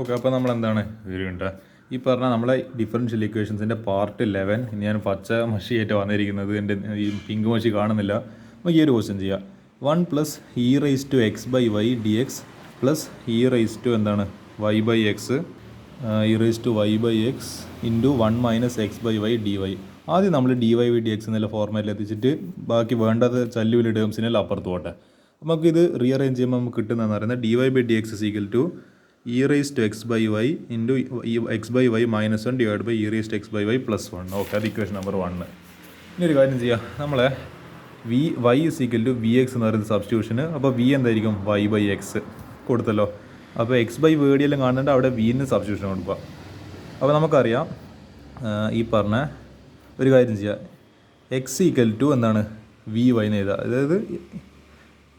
Okay, അപ്പോൾ നമ്മൾ എന്താണ് വീണ്ടും ഈ പറഞ്ഞ നമ്മളെ ഡിഫറൻഷ്യൽ ഇക്വേഷൻസിൻ്റെ പാർട്ട് 11. ഇനി ഞാൻ പച്ച മഷിയായിട്ട് വന്നിരിക്കുന്നത്, എൻ്റെ ഈ പിങ്ക് മഷി കാണുന്നില്ല. അപ്പോൾ ഈ ഒരു ക്വസ്റ്റ്യൻ ചെയ്യാം. 1 plus e raise to x by y d x plus e raise to എന്താണ് y by x e raise to y by x into 1 minus x by y d y. ആദ്യം നമ്മൾ d y by d x എന്നുള്ള ഫോർമാറ്റിൽ എത്തിച്ചിട്ട് ബാക്കി വേണ്ടത് ചല്ലുവിൽ ടേംസിനെല്ലാം അപ്പുറത്ത് പോട്ടെ. നമുക്കിത് റീഅറേഞ്ച് ചെയ്യുമ്പോൾ നമുക്ക് കിട്ടുന്നതെന്ന് പറയുന്നത് d y by d x equal to e raise to x by y into x by y minus 1 divide by e raise to x by y plus 1. Okay, അത് ഇക്വേഷൻ നമ്പർ 1. ഇനി ഒരു കാര്യം ചെയ്യാം, നമ്മളെ y is equal to v x എന്ന് പറയുന്ന സബ്സ്റ്റിറ്റ്യൂഷന്. അപ്പോൾ V എന്തായിരിക്കും വൈ ബൈ എക്സ് കൊടുത്തല്ലോ. അപ്പോൾ എക്സ് ബൈ വേടിയെല്ലാം കാണുന്നുണ്ട്, അവിടെ വിന്ന് സബ്സ്റ്റിറ്റ്യൂഷൻ കൊടുക്കുക. അപ്പോൾ നമുക്കറിയാം ഈ പറഞ്ഞ ഒരു കാര്യം ചെയ്യുക, എക്സ് ഈക്വൽ ടു എന്താണ് വി വൈ എന്ന് എഴുതുക. അതായത്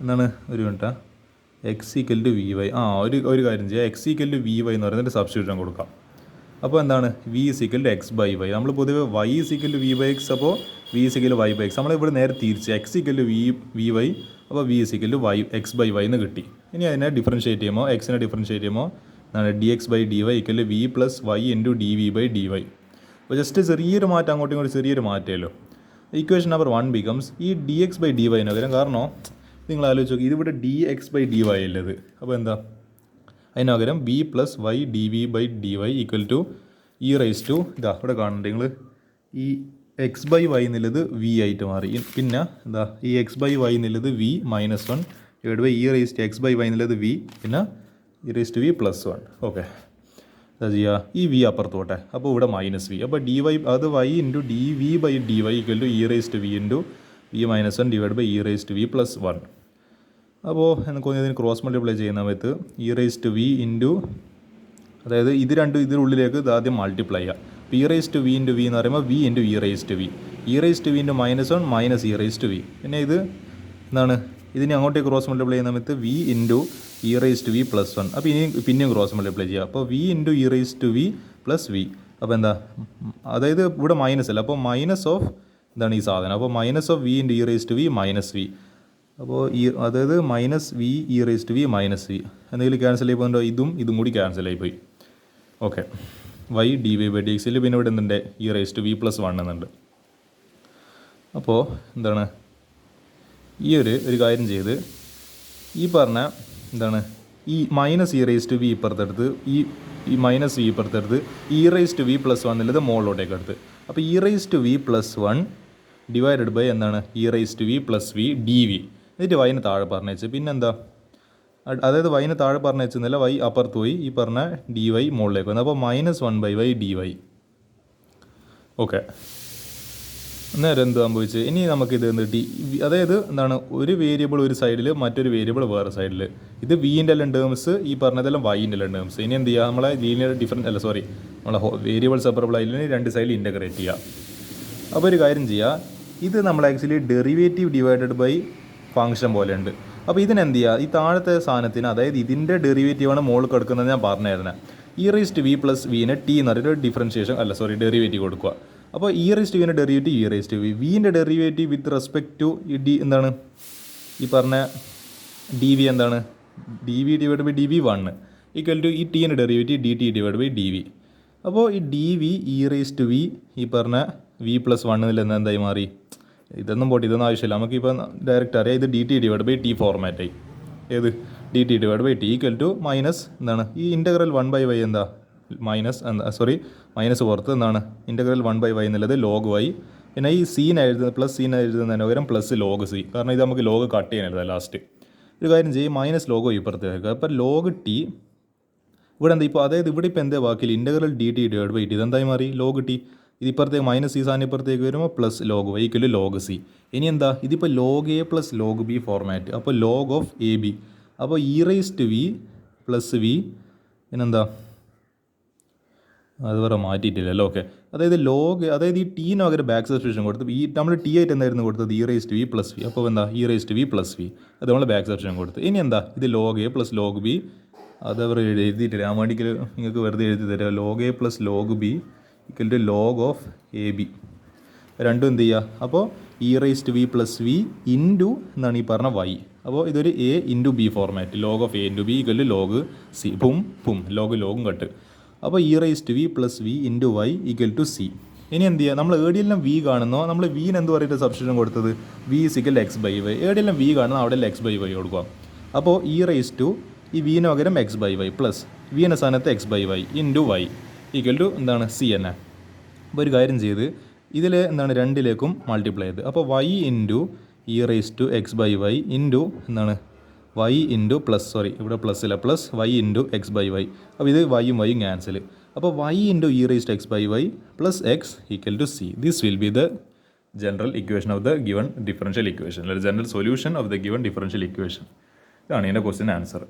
എന്താണ് ഒരു മിനിറ്റാ, x equal to v y. ഒരു കാര്യം ചെയ്യുക, x equal to v y എന്ന് പറയുന്നത് സബ്സ്റ്റിറ്റ്യൂഷൻ കൊടുക്കാം. അപ്പോൾ എന്താണ് v is equal to x by y. നമ്മൾ പൊതുവെ y is equal to v by x, അപ്പോൾ v is equal to y by x. നമ്മളിവിടെ നേരെ തിരിച്ച് x equal to v y, അപ്പോൾ v is equal to y x by y എന്ന് കിട്ടി. ഇനി അതിനെ ഡിഫറൻഷ്യേറ്റ് ചെയ്യുമ്പോൾ എക്സിനെ ഡിഫറൻഷ്യേറ്റ് ചെയ്യുമ്പോൾ എന്താണ് d x by d y equal to v plus y into d v by d y. അപ്പോൾ just ചെറിയൊരു മാറ്റം, അങ്ങോട്ടും ഇങ്ങോട്ടും ചെറിയൊരു മാറ്റമല്ലോ. ഇക്വേഷൻ നമ്പർ 1 ബിക്കംസ് ഈ ഡി എക്സ് ബൈ ഡി വൈന് പകരം, കാരണം നിങ്ങൾ ആലോചിച്ച് നോക്കി, ഇതിവിടെ d x by d y അല്ലത്. അപ്പോൾ എന്താ അതിന് പകരം v plus y d v by d y equal to e raise to ഇതാ ഇവിടെ കാണുന്നുണ്ട് നിങ്ങൾ, ഈ എക്സ് ബൈ വൈ എന്നുള്ളത് വി ആയിട്ട് മാറി. പിന്നെ എന്താ ഈ എക്സ് ബൈ വൈ എന്നുള്ളത് v minus 1 divide by e raise to x by y എന്നുള്ളത് വി, പിന്നെ e raise to v plus 1. Okay, എന്താ ചെയ്യുക, ഈ വി അപ്പുറത്ത് പോട്ടെ. അപ്പോൾ ഇവിടെ മൈനസ് വി. അപ്പോൾ ഡി വൈ അത് y into d v by d y equal to e raise to v into v minus 1 divide by e raise to v plus 1. അപ്പോൾ എനിക്ക് ഇതിന് ക്രോസ് മൾട്ടിപ്ലൈ ചെയ്യുന്ന സമയത്ത് e raise to v into, അതായത് ഇത് രണ്ടും ഇതിനുള്ളിലേക്ക് ഇത് ആദ്യം മൾട്ടിപ്ലൈ ചെയ്യുക. അപ്പോൾ e raise to v into v എന്ന് പറയുമ്പോൾ v into e raise to v, e raise to v into minus 1 minus e raise to v. പിന്നെ ഇത് എന്താണ്, ഇതിന് അങ്ങോട്ടേക്ക് ക്രോസ് മൾട്ടിപ്ലൈ ചെയ്യുന്ന സമയത്ത് v into e raise to v plus 1. അപ്പോൾ ഇനി പിന്നെയും ക്രോസ് മൾട്ടിപ്ലൈ ചെയ്യുക. അപ്പോൾ v into e raise to v plus v. അപ്പോൾ എന്താ, അതായത് ഇവിടെ മൈനസ് അല്ല, അപ്പോൾ മൈനസ് ഓഫ് എന്താണ് ഈ സാധനം. അപ്പോൾ minus of v into e raise to v minus v. അപ്പോൾ അതായത് minus v e raise to v minus v എന്തെങ്കിലും ക്യാൻസൽ ആയി പോകുന്നുണ്ടോ, ഇതും കൂടി ക്യാൻസൽ ആയിപ്പോയി. Okay, y d y by d എക്സിൽ പിന്നെ ഇവിടെ എന്തുണ്ട് e raise to v plus 1 എന്നുണ്ട്. അപ്പോൾ എന്താണ് ഈ ഒരു കാര്യം ചെയ്ത് ഈ പറഞ്ഞ എന്താണ് ഈ minus e raise to v ഇപ്പുറത്തെടുത്ത് ഈ മൈനസ് വി ഇപ്പുറത്തെടുത്ത് e raise to v plus 1 എന്നുള്ളത് മുകളിലോട്ടേക്ക് എടുത്ത്. അപ്പോൾ e raise to v plus 1 divided by എന്താണ് e raise to v plus v d v. എന്നിട്ട് വൈന് താഴെ പറഞ്ഞേച്ച്, പിന്നെന്താ, അതായത് വൈന് താഴെ പറഞ്ഞേച്ചെന്നല്ല, വൈ അപ്പുറത്ത് പോയി ഈ പറഞ്ഞ ഡി വൈ മുകളിലേക്ക് വന്നു. അപ്പോൾ minus 1 by y d y. Okay, നേരം എന്ത് സംഭവിച്ച്, ഇനി നമുക്കിത് എന്ത് അതായത് എന്താണ് ഒരു വേരിയബിൾ ഒരു സൈഡിൽ, മറ്റൊരു വേരിയബിൾ വേറെ സൈഡിൽ. ഇത് വിൻ്റെ എല്ലാം ടേംസ്, ഈ പറഞ്ഞതെല്ലാം വൈൻ്റെ എല്ലാം ടേംസ്. ഇനി എന്ത് ചെയ്യുക, നമ്മളെ ലീനിയർ നമ്മളെ വേരിയബിൾ സെപ്പറബിൾ ആയില്ലെങ്കിൽ രണ്ട് സൈഡിൽ ഇൻ്റഗ്രേറ്റ് ചെയ്യുക. അപ്പോൾ ഒരു കാര്യം ചെയ്യുക, ഇത് നമ്മൾ actually derivative divided by function പോലെ ഉണ്ട്. അപ്പോൾ ഇതിനെന്ത് ചെയ്യുക, ഈ താഴത്തെ സാധനത്തിന്, അതായത് ഇതിൻ്റെ ഡെറിവേറ്റീവാണ് മുകളിൽ കൊടുക്കുന്നത് ഞാൻ പറഞ്ഞിരുന്നത്. E raise to v plus വിനെ ടി എന്ന് പറഞ്ഞിട്ട് ഡെറിവേറ്റീവ് കൊടുക്കുക. അപ്പോൾ ഇ റൈസ് ടു വിൻ്റെ derivative e raise to v, വിൻ്റെ ഡെറിവേറ്റീവ് വിത്ത് റെസ്പെക്ട് ടു ഈ എന്താണ് ഈ പറഞ്ഞ ഡി വി എന്താണ് d v divide by d v 1 equal to ഈ ടീൻ്റെ derivative d t divide by d v. അപ്പോൾ ഈ d v e raise to v ഈ പറഞ്ഞ വി പ്ലസ് 1 എന്തായി മാറി. ഇതൊന്നും ഇതൊന്നും ആവശ്യമില്ല, നമുക്കിപ്പോൾ ഡയറക്റ്റ് അറിയാം. ഇത് d t divide by t ഫോർമാറ്റായി. ഏത് d t divide by t equal to minus എന്താണ് ഈ ഇൻ്റഗ്രൽ 1 ബൈ വൈ എന്താ മൈനസ് പുറത്ത് എന്താണ് ഇൻ്റഗ്രൽ 1 ബൈ വൈ എന്നുള്ളത് ലോഗ് വൈ. പിന്നെ ഈ സീൻ പ്ലസ് സീൻ എഴുതുന്നതിന് പകരം പ്ലസ് ലോഗ് സി, കാരണം ഇത് നമുക്ക് ലോഗ് കട്ട് ചെയ്യാൻ എഴുതാം ലാസ്റ്റ്. ഒരു കാര്യം ചെയ്യും, മൈനസ് ലോഗ് വൈ ഇപ്പുറത്ത് വെക്കുക. അപ്പോൾ ലോഗ് ടി ഇവിടെ എന്താ, ഇപ്പോൾ അതായത് ഇവിടെ ഇപ്പോൾ എന്താ ബാക്കിയിൽ integral d t divide by t ഇതെന്തായി മാറി ലോഗ് ടി. ഇതിപ്പുറത്തേക്ക് മൈനസ് സി സാധനം ഇപ്പുറത്തേക്ക് വരുമ്പോൾ plus log y equal log c. ഇനി എന്താ, ഇതിപ്പോൾ log a plus log b format. അപ്പോൾ ലോഗ് ഓഫ് എ ബി, അപ്പോൾ e raise to v plus v, പിന്നെന്താ അത് വേറെ മാറ്റിയിട്ടില്ലല്ലോ. ഓക്കെ, അതായത് ഈ ടീന് പകരം ബാക്ക് സബ്സ്റ്റിറ്റ്യൂഷൻ കൊടുത്തു. ഈ നമ്മൾ ടി ആയിട്ട് എന്തായിരുന്നു കൊടുത്തത് e raise to v plus v. അപ്പോൾ എന്താ e raise to v plus v, അത് നമ്മൾ ബാക്ക് സബ്സ്റ്റിറ്റ്യൂഷൻ കൊടുത്തു. ഇനി എന്താ ഇത് log a plus log b, അത് അവർ എഴുതിയിട്ടില്ല, ആ വേണ്ടിക്ക് നിങ്ങൾക്ക് വെറുതെ എഴുതി തരാം. Log a plus log b equal to log of a b, രണ്ടും എന്ത് ചെയ്യുക. അപ്പോൾ e raise to v plus v into എന്നാണ് ഈ പറഞ്ഞ വൈ. അപ്പോൾ ഇതൊരു a into B format. Log of a into b equal to log c. പും ലോഗും കട്ട്. അപ്പോൾ e raise to v plus v into y equal to c. ഇനി എന്ത് ചെയ്യുക, നമ്മൾ ഏടിയെല്ലാം വി കാണുന്നോ നമ്മൾ വീന് എന്ത് പറയുന്നത് സബ്സ്റ്റിറ്റ്യൂഷൻ കൊടുത്തത് v is equal x by y. ഏടിയെല്ലാം വി കാണുന്നോ അവിടെ എക്സ് ബൈ വൈ കൊടുക്കുക. അപ്പോൾ ഇ റൈസ് ടു ഈ വീന് പകരം x by y plus v എന്ന സ്ഥാനത്ത് x by y into y equal to എന്താണ് സി തന്നെ. അപ്പോൾ ഒരു കാര്യം ചെയ്ത് ഇതിൽ എന്താണ് രണ്ടിലേക്കും മൾട്ടിപ്ലൈ ചെയ്ത്, അപ്പോൾ y into e raise to x by y into എന്താണ് വൈ ഇൻറ്റു ഇവിടെ പ്ലസ് ഇല്ല, plus y into x by y. അപ്പോൾ ഇത് വൈയും ക്യാൻസൽ. അപ്പോൾ y into e raise to x by y plus x equal to c. This will be the general equation of the given differential equation, അല്ലെങ്കിൽ general solution of the given differential equation. ഇതാണ് ഇതിൻ്റെ question answer.